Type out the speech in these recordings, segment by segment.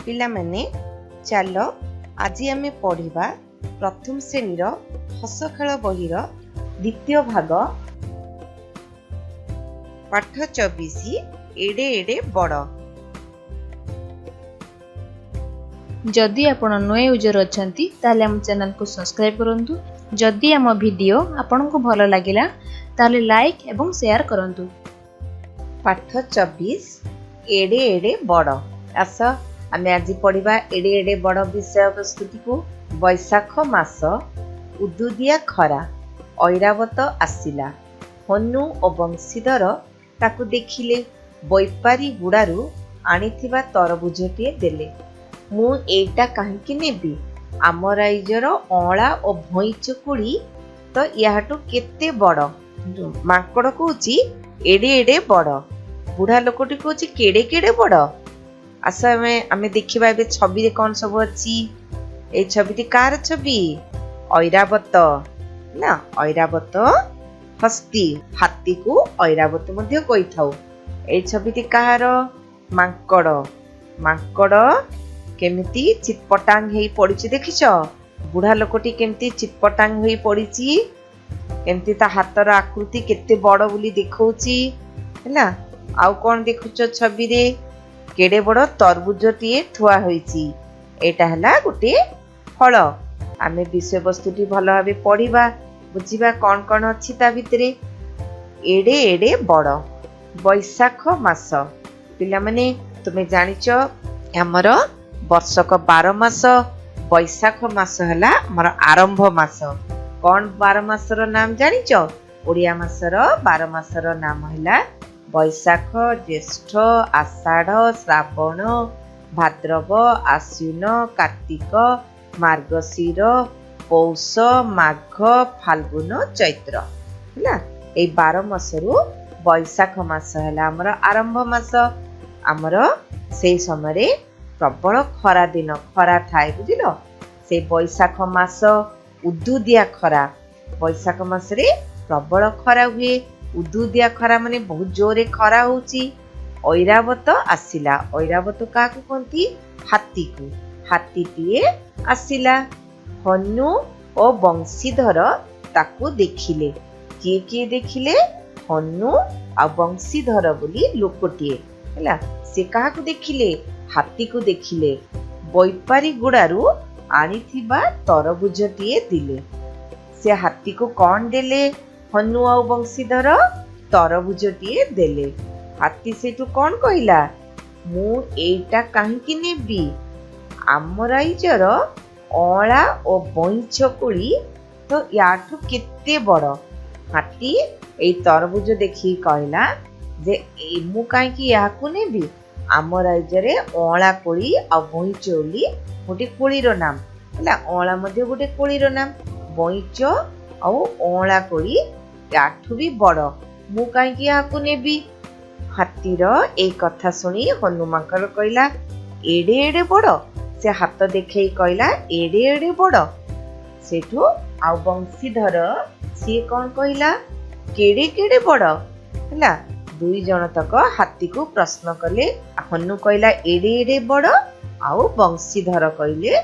पिलामाने चलो आज आमे पढ़िबा प्रथम श्रेणीर हसखेला बहिर द्वितीय भाग पाठ 24 एडे एडे बड़। जदि आपण नए यूजर अछंती ताले हम चैनल को सब्सक्राइब करंतु। जदि हम वीडियो आपण को भलो लागिला ताले लाइक एवं शेयर करंतु। पाठ 24 एडे एडे बड़। आस आमे आज पढ़िबा एडे एडे बड़ विषय प्रस्तुति को। बैशाख मास उदुदिया खरा ऐरावत आसिला। हनु और बंशीधर ताकू देखिले बैपारी गुड़ारू आनिथिबा तरबुजटिए देले। मु एटा काहींकी नेबी आम राइजर अँला और भई चकुड़ी तो याटू केते बड़। माकड़ कहूची एडे एडे बड़। बुढ़ा लोकटी कहूची केड़े केड़े बड़। आस आमे देखिबा एबे छवि रे कोन सब अछि। ए छविटी कार छवि ऐरावत ना। ऐरावत हस्ती हाथी को ऐरावत मध्ये कहिथाउ। ए छविटी कार माकड़। माकड़ केमिति चितपटांग हेई पड़िछि देखिछ। बुढ़ा लोकटी केमिति चितपटांग हेई पड़िछि। केमिति ता हातर आकृति केते बड़ बोली देखौछि हैला। आउ कोन देखुछ छवि रे केडे बड़ तरबुजटिए थुआ होईछि। एटा हला गुटे फल। आमे विषय वस्तुटी भलो भाबे पढ़िबा बुझिबा कोन कोन अछि ता भितरे। एडे एडे बड़ बैशाख मास। पिला माने तुमे जानिच हमर वर्षक 12 मास बैशाख मास हला हमर आरंभ मास। कोन 12 मासर नाम जानिच? ओडिया मासर 12 मासर नाम हला बैशाख ज्येष्ठ आषाढ़ श्रावण भाद्रव आश्विन कार्तिक मार्गशीर पौष माघ फाल्गुन चैत्र हैला। ए 12 मासरु बैशाख मास हैला हमर आरंभ मास। हमर से समय प्रबल खरा दिन खरा थाए बुझिलो। से बैशाख मास उदुदिया खरा। बैशाख मास रे प्रबल खरा हुए। उदुदिया खरा माने बहुत जोरे खरा होउची। ऐरावत आसिला। ऐरावत काकू कहती? हाथी को। हाथीटिए आसिला। हनु और बंशीधर ताकू देखिले। किए किए देखिले? हनु आ बंशीधर बोली लोकटिए हैला। से काकू देखिले? हाथी को देखिले। बैपारी गुड़ारू आनिथिबा तरबुजटिए दिले। से हाथी को कौन देले? हनु आ बंशीधर तरबुजटिए देले। हाथी सेठू कौन कहिला? मु एटा काहींकी नेबी आम राइजर अँला और बई चकुड़ी तो याठू केते बड़। हाथी ए तरबुज देखि कहला जे मु काहींकी याकू नेबी आम राइजरे अँला कोड़ी आ बई चौली गोटे कोड़ीर नाम हैला। अँला मध्ये गोटे कोड़ीर नाम। बईच आ अँला कोड़ी याठू भी बड़। मु काहींकी याकू नेबी। हाथीर ए कथा सुनी हनुमानकर कहला एडे एडे बड़। से हाथ देखई कहला एडे एडे बड़। सेठू आउ बंशीधर सी कौन कहला केड़े केड़े बड़ हैला। दुई जन तक हाथी को प्रश्न कले। हनु कहला एडे एडे बड़ आउ बंशीधर कहले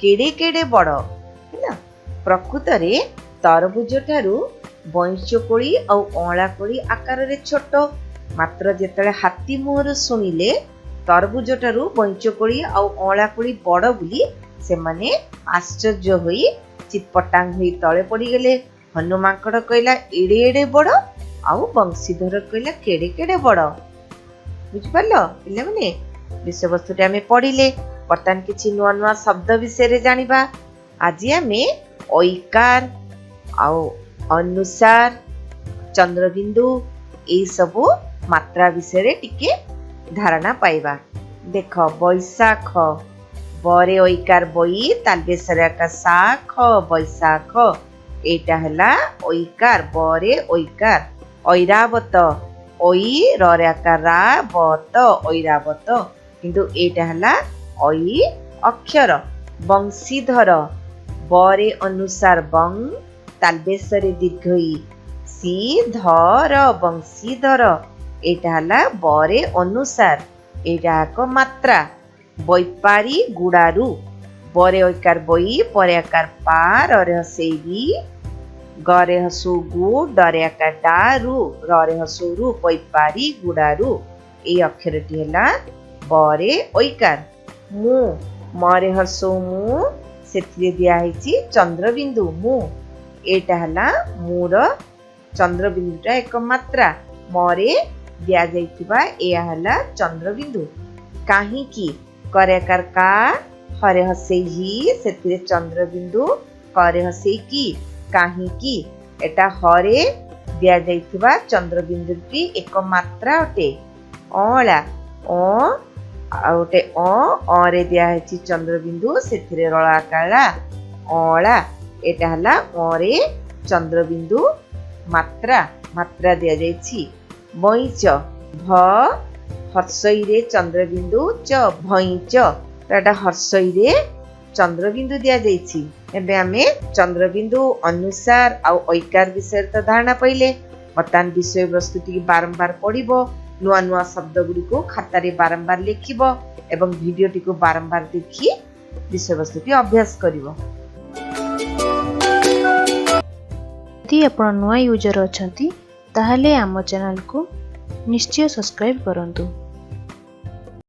केड़े केड़े बड़ हैला। प्रकृत रे तरबुज ठारू बईंच कोड़ी और अँला कोड़ी आकार रे छोट। मात्र जेतले हाथी मुहर सुनिले तरबुज ठारू बईंच कोड़ी और अँला कोड़ी बड़ बोली से माने आश्चर्य होई चितपटांग होई तळे पड़ी गेले। हनुमानकड़ कहला एडे एडे बड़ आउ बंशीधर कहला केड़े केड़े बड़। बुझि पारलो पिले माने? विषय वस्तुटी आमे पढ़िले। वर्तमान किछि नुआ नुआ शब्द विषय रे जानिबा। आज आमे ऐकार आउ अनुसार चंद्रबिंदु ए सबु मात्रा विषय रे टिके धारणा पाइबा। देख बैशाख बरे ऐकार बई तालबेसरे का शाख बैशाख एटा हला ऐकार बरे ऐकार। ऐरावत ओई रे आकार रा बत ऐरावत किंतु एटा हला ओई अक्षर। बंशीधर बरे अनुसार बं तालबेसरे दीर्घई सी धर बंशीधर एटा हला बरे अनुसार। एटा एक मात्रा बैपारी गुडारू बरे ओइकार बई परे आकार पा रे हसेरी गरे हसु गु डरे आकार डारू रे हसुरु बैपारी गुडारू ए अक्षरटी हैला बरे ओइकार मु मरे हसु मु सेथिरे दिया हैची चंद्रबिंदु मु एटा हला मुर चंद्रबिंदुटा एक मात्रा मरे दिया जाइथिबा ए हला चंद्रबिंदु काहे की करे आकार का हरे हसे ही सेथिरे चंद्रबिंदु करे हसे की काहे की एटा हरे दिया जाइथिबा चंद्रबिंदुटी एक मात्रा अटे अला ओ आउटे अ रे दिया हैची चंद्रबिंदु सेथिरे रळा काळा अला एटा हला अरे चंद्रबिंदु मात्रा मात्रा दिया जाइछि बइच भ हर्षई रे चंद्रबिंदु च भइच एटा हर्षई रे चंद्रबिंदु दिया जाइछि एबे आमे चंद्रबिंदु अनुसार आ ऐकार विषय त धारणा पहिले वर्तमान विषय वस्तुति बारंबार पढिबो नुआ नुआ शब्द गुडी को खाता रे बारंबार लिखिबो एवं भिडियोटी को बारंबार देखि विषय वस्तुति अभ्यास करिवो यदि आपण नुआ यूजर अछंती ताहले आम चैनल को निश्चय सब्सक्राइब करंतु।